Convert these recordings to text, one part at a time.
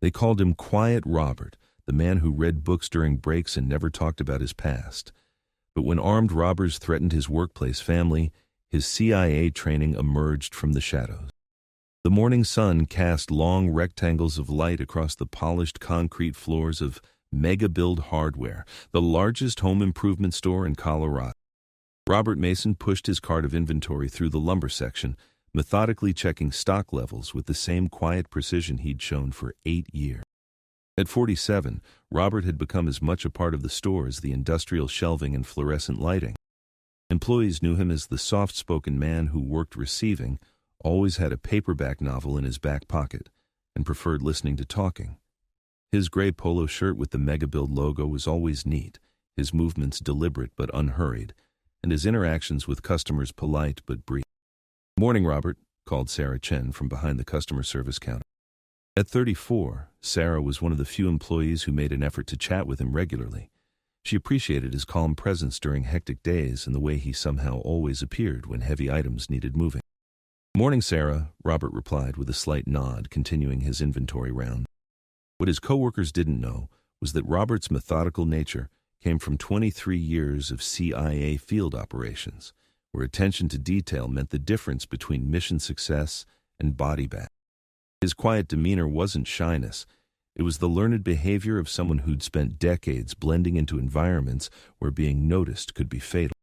They called him Quiet Robert, the man who read books during breaks and never talked about his past. But when armed robbers threatened his workplace family, his CIA training emerged from the shadows. The morning sun cast long rectangles of light across the polished concrete floors of MegaBuild Hardware, the largest home improvement store in Colorado. Robert Mason pushed his cart of inventory through the lumber section, methodically checking stock levels with the same quiet precision he'd shown for 8 years. At 47, Robert had become as much a part of the store as the industrial shelving and fluorescent lighting. Employees knew him as the soft-spoken man who worked receiving, always had a paperback novel in his back pocket, and preferred listening to talking. His gray polo shirt with the MegaBuild logo was always neat, his movements deliberate but unhurried, and his interactions with customers polite but brief. "Morning, Robert," called Sarah Chen from behind the customer service counter. At 34, Sarah was one of the few employees who made an effort to chat with him regularly. She appreciated his calm presence during hectic days and the way he somehow always appeared when heavy items needed moving. "Morning, Sarah," Robert replied with a slight nod, continuing his inventory round. What his coworkers didn't know was that Robert's methodical nature came from 23 years of CIA field operations, where attention to detail meant the difference between mission success and body bag. His quiet demeanor wasn't shyness. It was the learned behavior of someone who'd spent decades blending into environments where being noticed could be fatal.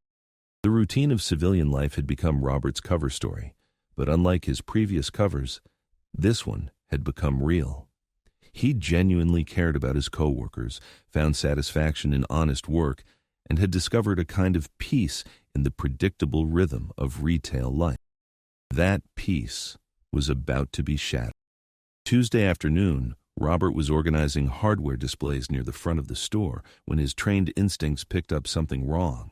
The routine of civilian life had become Robert's cover story, but unlike his previous covers, this one had become real. He genuinely cared about his coworkers, found satisfaction in honest work, and had discovered a kind of peace in the predictable rhythm of retail life. That peace was about to be shattered. Tuesday afternoon, Robert was organizing hardware displays near the front of the store when his trained instincts picked up something wrong.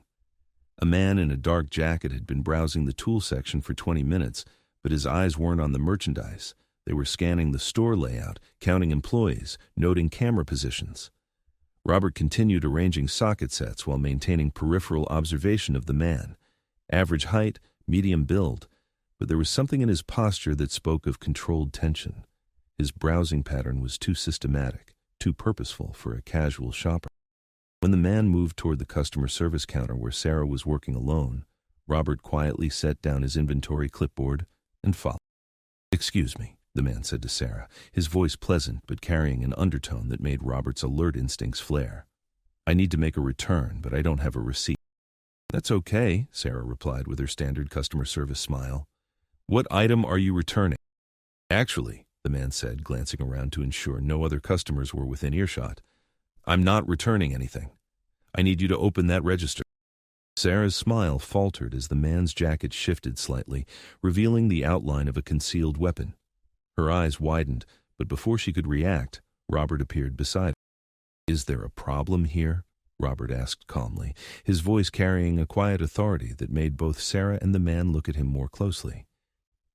A man in a dark jacket had been browsing the tool section for 20 minutes, but his eyes weren't on the merchandise. They were scanning the store layout, counting employees, noting camera positions. Robert continued arranging socket sets while maintaining peripheral observation of the man. Average height, medium build, but there was something in his posture that spoke of controlled tension. His browsing pattern was too systematic, too purposeful for a casual shopper. When the man moved toward the customer service counter where Sarah was working alone, Robert quietly set down his inventory clipboard and followed. "Excuse me," the man said to Sarah, his voice pleasant but carrying an undertone that made Robert's alert instincts flare. "I need to make a return, but I don't have a receipt." "That's okay," Sarah replied with her standard customer service smile. "What item are you returning?" "Actually," the man said, glancing around to ensure no other customers were within earshot, "I'm not returning anything. I need you to open that register." Sarah's smile faltered as the man's jacket shifted slightly, revealing the outline of a concealed weapon. Her eyes widened, but before she could react, Robert appeared beside her. "Is there a problem here?" Robert asked calmly, his voice carrying a quiet authority that made both Sarah and the man look at him more closely.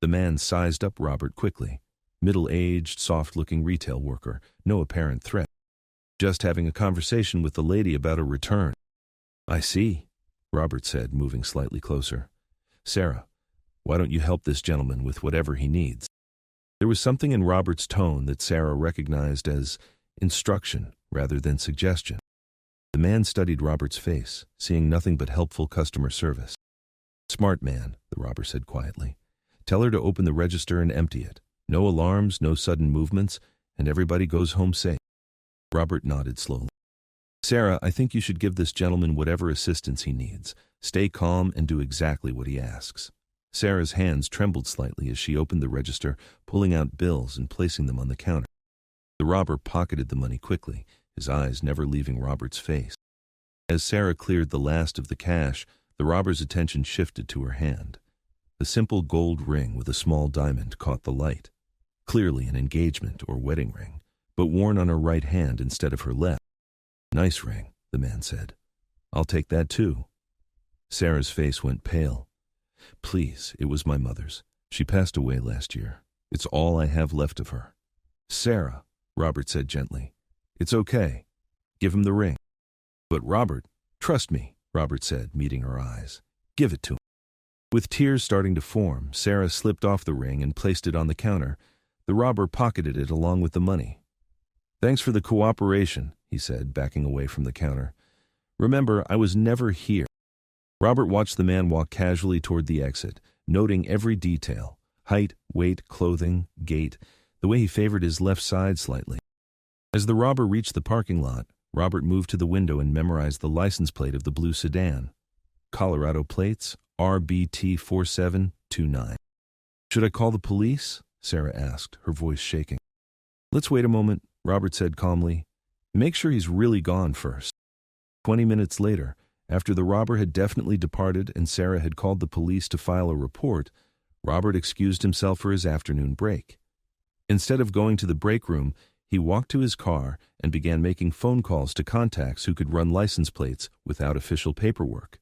The man sized up Robert quickly. Middle-aged, soft-looking retail worker, no apparent threat. "Just having a conversation with the lady about a return." "I see," Robert said, moving slightly closer. "Sarah, why don't you help this gentleman with whatever he needs?" There was something in Robert's tone that Sarah recognized as instruction rather than suggestion. The man studied Robert's face, seeing nothing but helpful customer service. "Smart man," the robber said quietly. "Tell her to open the register and empty it. No alarms, no sudden movements, and everybody goes home safe." Robert nodded slowly. "Sarah, I think you should give this gentleman whatever assistance he needs. Stay calm and do exactly what he asks." Sarah's hands trembled slightly as she opened the register, pulling out bills and placing them on the counter. The robber pocketed the money quickly, his eyes never leaving Robert's face. As Sarah cleared the last of the cash, the robber's attention shifted to her hand. The simple gold ring with a small diamond caught the light. Clearly an engagement or wedding ring, but worn on her right hand instead of her left. "Nice ring," the man said. "I'll take that too." Sarah's face went pale. "Please, it was my mother's. She passed away last year. It's all I have left of her." "Sarah," Robert said gently, "it's okay. Give him the ring." "But Robert, trust me," Robert said, meeting her eyes. "Give it to him." With tears starting to form, Sarah slipped off the ring and placed it on the counter. The robber pocketed it along with the money. "Thanks for the cooperation," he said, backing away from the counter. "Remember, I was never here." Robert watched the man walk casually toward the exit, noting every detail: height, weight, clothing, gait, the way he favored his left side slightly. As the robber reached the parking lot, Robert moved to the window and memorized the license plate of the blue sedan. Colorado plates, RBT4729. "Should I call the police?" Sarah asked, her voice shaking. "Let's wait a moment," Robert said calmly. "Make sure he's really gone first." 20 minutes later, after the robber had definitely departed and Sarah had called the police to file a report, Robert excused himself for his afternoon break. Instead of going to the break room, he walked to his car and began making phone calls to contacts who could run license plates without official paperwork.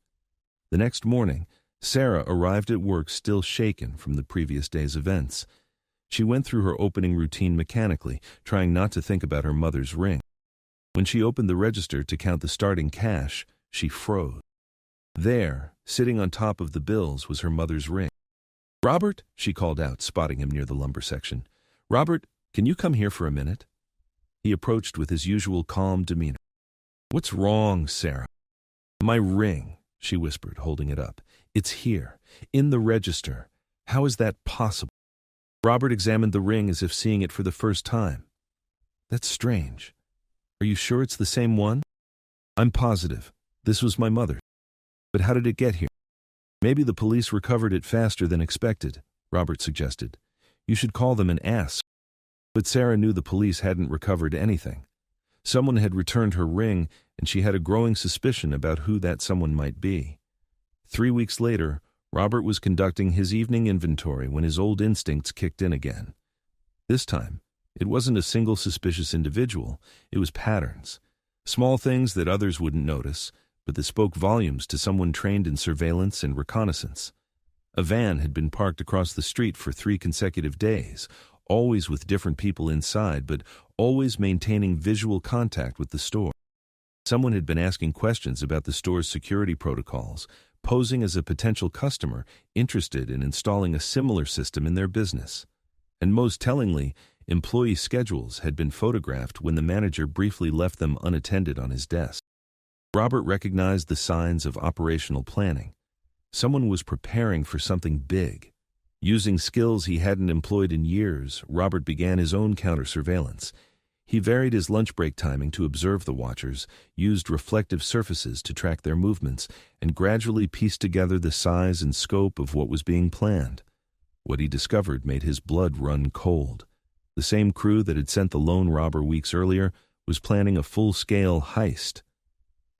The next morning, Sarah arrived at work still shaken from the previous day's events. She went through her opening routine mechanically, trying not to think about her mother's ring. When she opened the register to count the starting cash, she froze. There, sitting on top of the bills, was her mother's ring. "Robert," she called out, spotting him near the lumber section. "Robert, can you come here for a minute?" He approached with his usual calm demeanor. "What's wrong, Sarah?" "My ring," she whispered, holding it up. "It's here, in the register. How is that possible?" Robert examined the ring as if seeing it for the first time. "That's strange. Are you sure it's the same one?" "I'm positive. This was my mother's. But how did it get here?" "Maybe the police recovered it faster than expected," Robert suggested. "You should call them and ask." But Sarah knew the police hadn't recovered anything. Someone had returned her ring, and she had a growing suspicion about who that someone might be. 3 weeks later, Robert was conducting his evening inventory when his old instincts kicked in again. This time, it wasn't a single suspicious individual, it was patterns. Small things that others wouldn't notice, but that spoke volumes to someone trained in surveillance and reconnaissance. A van had been parked across the street for 3 consecutive days, always with different people inside, but always maintaining visual contact with the store. Someone had been asking questions about the store's security protocols, posing as a potential customer interested in installing a similar system in their business. And most tellingly, employee schedules had been photographed when the manager briefly left them unattended on his desk. Robert recognized the signs of operational planning. Someone was preparing for something big. Using skills he hadn't employed in years, Robert began his own counter-surveillance. He varied his lunch break timing to observe the watchers, used reflective surfaces to track their movements, and gradually pieced together the size and scope of what was being planned. What he discovered made his blood run cold. The same crew that had sent the lone robber weeks earlier was planning a full-scale heist.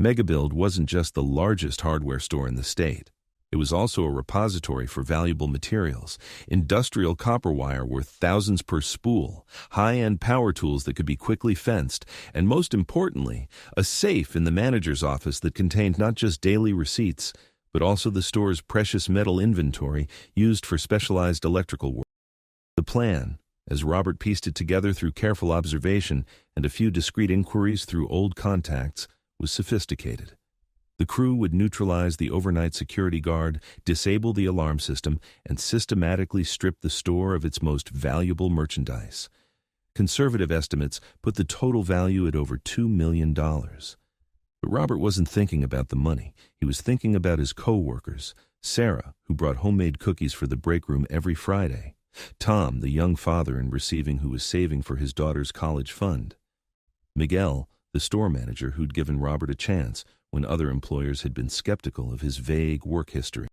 MegaBuild wasn't just the largest hardware store in the state. It was also a repository for valuable materials, industrial copper wire worth thousands per spool, high-end power tools that could be quickly fenced, and most importantly, a safe in the manager's office that contained not just daily receipts, but also the store's precious metal inventory used for specialized electrical work. The plan, as Robert pieced it together through careful observation and a few discreet inquiries through old contacts, was sophisticated. The crew would neutralize the overnight security guard, disable the alarm system, and systematically strip the store of its most valuable merchandise. Conservative estimates put the total value at over $2 million. But Robert wasn't thinking about the money. He was thinking about his co-workers, Sarah, who brought homemade cookies for the break room every Friday, Tom, the young father in receiving who was saving for his daughter's college fund, Miguel, the store manager who'd given Robert a chance when other employers had been skeptical of his vague work history,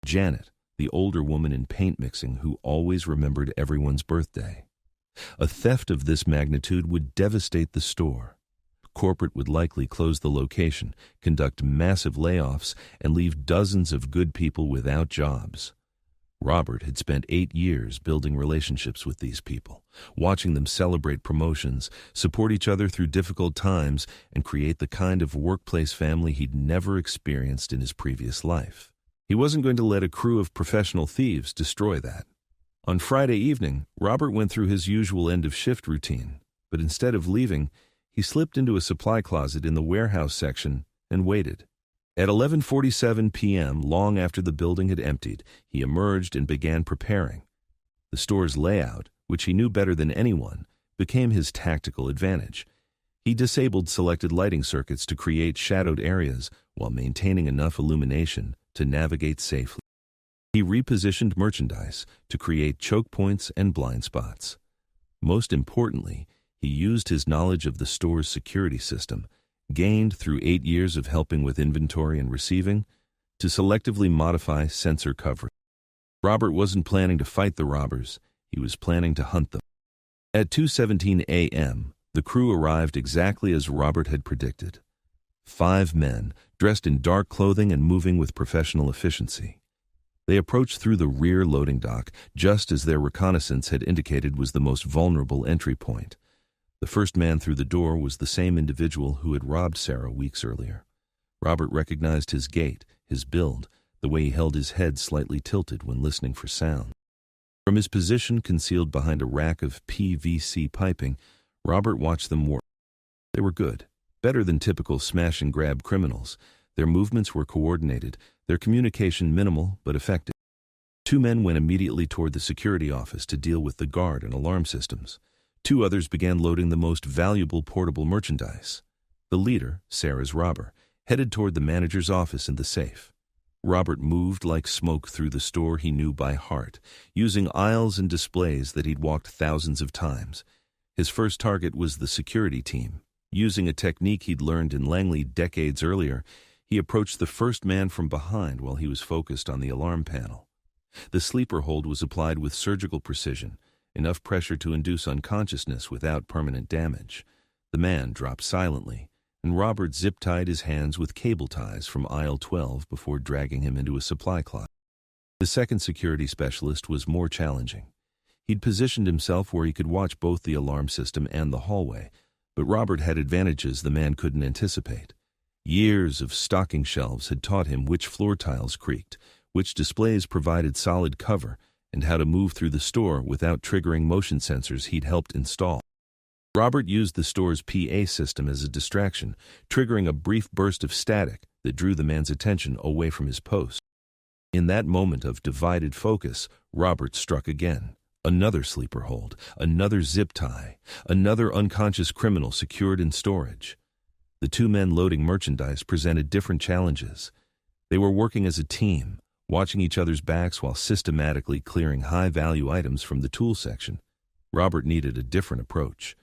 Janet, the older woman in paint mixing who always remembered everyone's birthday. A theft of this magnitude would devastate the store. Corporate would likely close the location, conduct massive layoffs, and leave dozens of good people without jobs. Robert had spent 8 years building relationships with these people, watching them celebrate promotions, support each other through difficult times, and create the kind of workplace family he'd never experienced in his previous life. He wasn't going to let a crew of professional thieves destroy that. On Friday evening, Robert went through his usual end-of-shift routine, but instead of leaving, he slipped into a supply closet in the warehouse section and waited. At 11:47 p.m., long after the building had emptied, he emerged and began preparing. The store's layout, which he knew better than anyone, became his tactical advantage. He disabled selected lighting circuits to create shadowed areas while maintaining enough illumination to navigate safely. He repositioned merchandise to create choke points and blind spots. Most importantly, he used his knowledge of the store's security system, gained through 8 years of helping with inventory and receiving, to selectively modify sensor coverage. Robert wasn't planning to fight the robbers, he was planning to hunt them. At 2:17 a.m., the crew arrived exactly as Robert had predicted. 5 men, dressed in dark clothing and moving with professional efficiency. They approached through the rear loading dock, just as their reconnaissance had indicated was the most vulnerable entry point. The first man through the door was the same individual who had robbed Sarah weeks earlier. Robert recognized his gait, his build, the way he held his head slightly tilted when listening for sound. From his position concealed behind a rack of PVC piping, Robert watched them work. They were good, better than typical smash-and-grab criminals. Their movements were coordinated, their communication minimal but effective. 2 men went immediately toward the security office to deal with the guard and alarm systems. 2 others began loading the most valuable portable merchandise. The leader, Sarah's robber, headed toward the manager's office in the safe. Robert moved like smoke through the store he knew by heart, using aisles and displays that he'd walked thousands of times. His first target was the security team. Using a technique he'd learned in Langley decades earlier, he approached the first man from behind while he was focused on the alarm panel. The sleeper hold was applied with surgical precision, enough pressure to induce unconsciousness without permanent damage. The man dropped silently, and Robert zip-tied his hands with cable ties from aisle 12 before dragging him into a supply closet. The second security specialist was more challenging. He'd positioned himself where he could watch both the alarm system and the hallway, but Robert had advantages the man couldn't anticipate. Years of stocking shelves had taught him which floor tiles creaked, which displays provided solid cover, and how to move through the store without triggering motion sensors he'd helped install. Robert used the store's PA system as a distraction, triggering a brief burst of static that drew the man's attention away from his post. In that moment of divided focus, Robert struck again. Another sleeper hold, another zip tie, another unconscious criminal secured in storage. The 2 men loading merchandise presented different challenges. They were working as a team, watching each other's backs while systematically clearing high-value items from the tool section. Robert needed a different approach.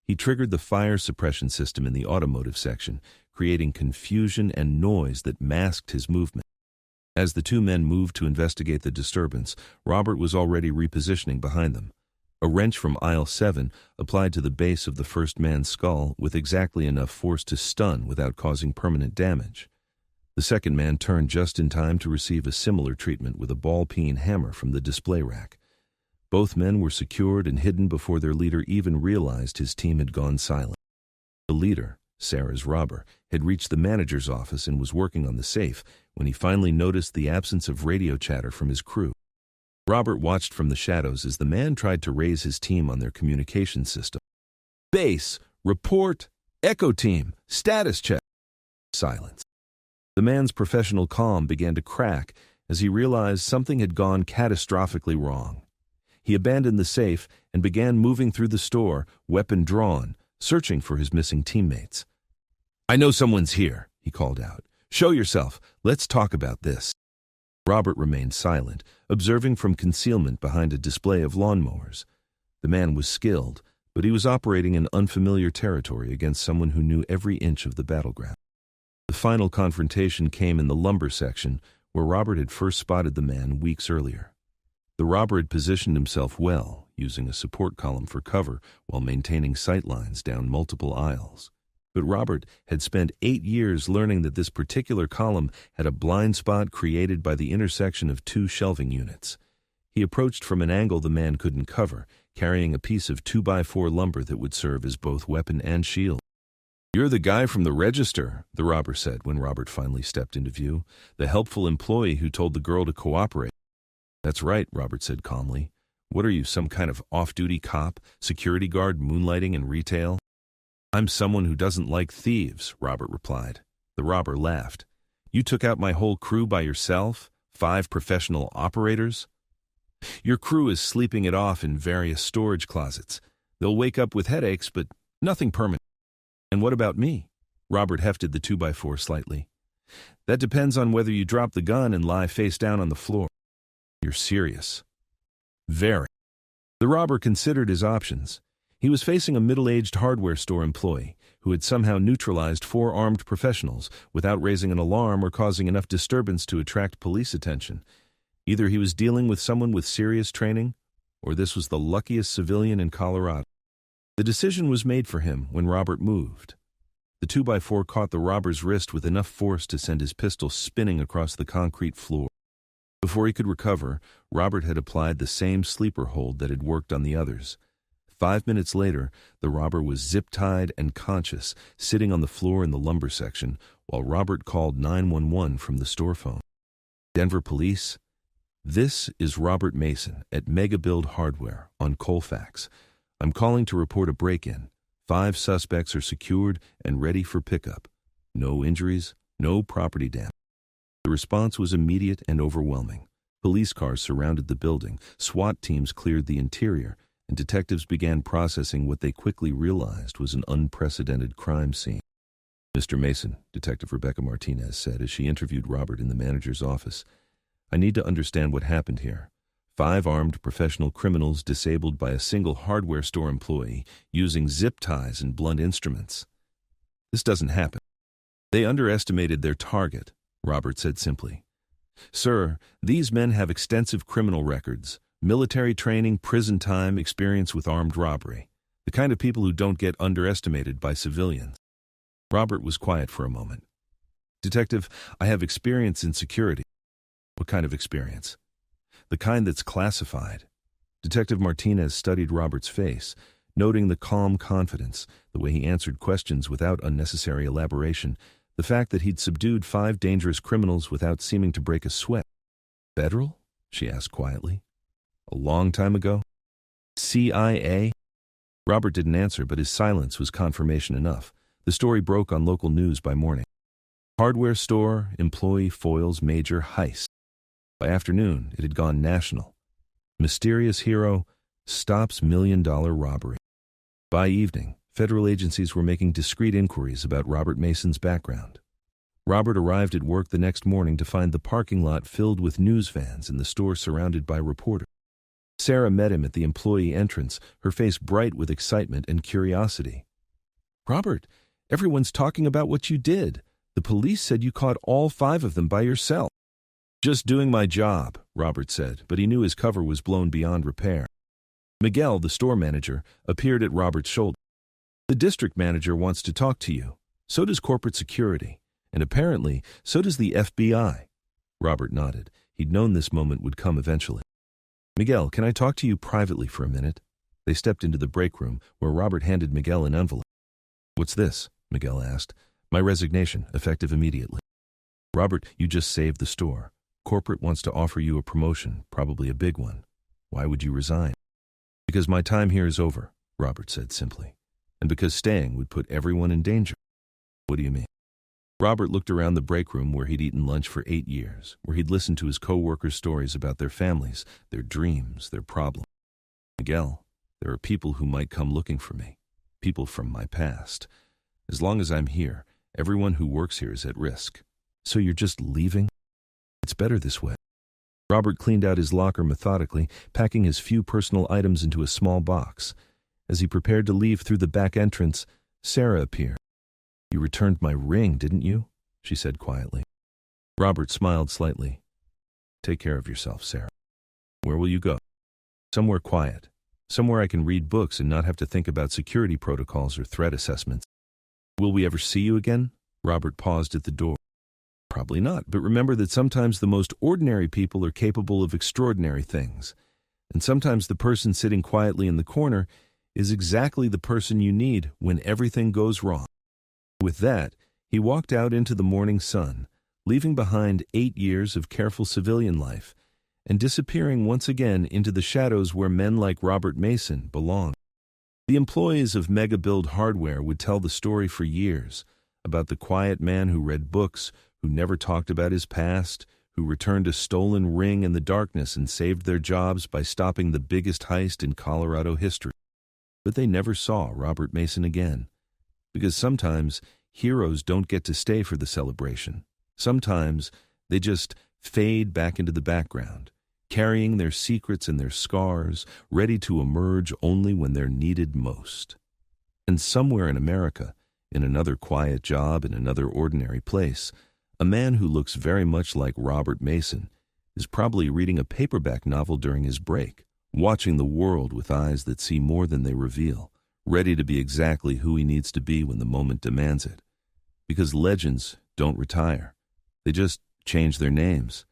He triggered the fire suppression system in the automotive section, creating confusion and noise that masked his movement. As the 2 men moved to investigate the disturbance, Robert was already repositioning behind them. A wrench from aisle 7 applied to the base of the first man's skull with exactly enough force to stun without causing permanent damage. The second man turned just in time to receive a similar treatment with a ball-peen hammer from the display rack. Both men were secured and hidden before their leader even realized his team had gone silent. The leader, Sarah's robber, had reached the manager's office and was working on the safe when he finally noticed the absence of radio chatter from his crew. Robert watched from the shadows as the man tried to raise his team on their communication system. Base, report, echo team, status check. Silence. The man's professional calm began to crack as he realized something had gone catastrophically wrong. He abandoned the safe and began moving through the store, weapon drawn, searching for his missing teammates. "I know someone's here," he called out. "Show yourself. Let's talk about this." Robert remained silent, observing from concealment behind a display of lawnmowers. The man was skilled, but he was operating in unfamiliar territory against someone who knew every inch of the battleground. The final confrontation came in the lumber section, where Robert had first spotted the man weeks earlier. The robber had positioned himself well, using a support column for cover while maintaining sight lines down multiple aisles. But Robert had spent 8 years learning that this particular column had a blind spot created by the intersection of 2 shelving units. He approached from an angle the man couldn't cover, carrying a piece of 2x4 lumber that would serve as both weapon and shield. "You're the guy from the register," the robber said when Robert finally stepped into view, "the helpful employee who told the girl to cooperate." "That's right," Robert said calmly. "What are you, some kind of off-duty cop, security guard moonlighting in retail?" "I'm someone who doesn't like thieves," Robert replied. The robber laughed. "You took out my whole crew by yourself? 5 professional operators?" "Your crew is sleeping it off in various storage closets. They'll wake up with headaches, but nothing permanent. And what about me? Robert hefted the 2x4 slightly. That depends on whether you drop the gun and lie face down on the floor. You're serious. Very. The robber considered his options. He was facing a middle-aged hardware store employee who had somehow neutralized 4 armed professionals without raising an alarm or causing enough disturbance to attract police attention. Either he was dealing with someone with serious training, or this was the luckiest civilian in Colorado. The decision was made for him when Robert moved. The 2x4 caught the robber's wrist with enough force to send his pistol spinning across the concrete floor. Before he could recover, Robert had applied the same sleeper hold that had worked on the others. 5 minutes later, the robber was zip-tied and conscious, sitting on the floor in the lumber section, while Robert called 911 from the store phone. Denver police? This is Robert Mason at MegaBuild Hardware on Colfax. I'm calling to report a break-in. 5 suspects are secured and ready for pickup. No injuries, no property damage. The response was immediate and overwhelming. Police cars surrounded the building, SWAT teams cleared the interior, and detectives began processing what they quickly realized was an unprecedented crime scene. Mr. Mason, Detective Rebecca Martinez said as she interviewed Robert in the manager's office, I need to understand what happened here. 5 armed professional criminals disabled by a single hardware store employee using zip ties and blunt instruments. This doesn't happen. They underestimated their target, Robert said simply. Sir, these men have extensive criminal records, military training, prison time, experience with armed robbery. The kind of people who don't get underestimated by civilians. Robert was quiet for a moment. Detective, I have experience in security. What kind of experience? The kind that's classified. Detective Martinez studied Robert's face, noting the calm confidence, the way he answered questions without unnecessary elaboration, the fact that he'd subdued 5 dangerous criminals without seeming to break a sweat. Federal? She asked quietly. A long time ago? CIA? Robert didn't answer, but his silence was confirmation enough. The story broke on local news by morning. Hardware store, employee foils major heist. By afternoon, it had gone national. Mysterious hero stops $1 million robbery. By evening, federal agencies were making discreet inquiries about Robert Mason's background. Robert arrived at work the next morning to find the parking lot filled with news vans and the store surrounded by reporters. Sarah met him at the employee entrance, her face bright with excitement and curiosity. Robert, everyone's talking about what you did. The police said you caught all 5 of them by yourself. Just doing my job, Robert said, but he knew his cover was blown beyond repair. Miguel, the store manager, appeared at Robert's shoulder. The district manager wants to talk to you. So does corporate security. And apparently, so does the FBI. Robert nodded. He'd known this moment would come eventually. Miguel, can I talk to you privately for a minute? They stepped into the break room, where Robert handed Miguel an envelope. What's this? Miguel asked. My resignation, effective immediately. Robert, you just saved the store. Corporate wants to offer you a promotion, probably a big one. Why would you resign? Because my time here is over, Robert said simply. And because staying would put everyone in danger. What do you mean? Robert looked around the break room where he'd eaten lunch for 8 years, where he'd listened to his coworkers' stories about their families, their dreams, their problems. Miguel, there are people who might come looking for me, people from my past. As long as I'm here, everyone who works here is at risk. So you're just leaving? It's better this way. Robert cleaned out his locker methodically, packing his few personal items into a small box. As he prepared to leave through the back entrance, Sarah appeared. You returned my ring, didn't you? She said quietly. Robert smiled slightly. Take care of yourself, Sarah. Where will you go? Somewhere quiet. Somewhere I can read books and not have to think about security protocols or threat assessments. Will we ever see you again? Robert paused at the door. Probably not, but remember that sometimes the most ordinary people are capable of extraordinary things. And sometimes the person sitting quietly in the corner is exactly the person you need when everything goes wrong. With that, he walked out into the morning sun, leaving behind 8 years of careful civilian life, and disappearing once again into the shadows where men like Robert Mason belong. The employees of MegaBuild Hardware would tell the story for years about the quiet man who read books, who never talked about his past, who returned a stolen ring in the darkness and saved their jobs by stopping the biggest heist in Colorado history. But they never saw Robert Mason again. Because sometimes heroes don't get to stay for the celebration. Sometimes they just fade back into the background, carrying their secrets and their scars, ready to emerge only when they're needed most. And somewhere in America, in another quiet job in another ordinary place, a man who looks very much like Robert Mason is probably reading a paperback novel during his break, watching the world with eyes that see more than they reveal, ready to be exactly who he needs to be when the moment demands it. Because legends don't retire. They just change their names.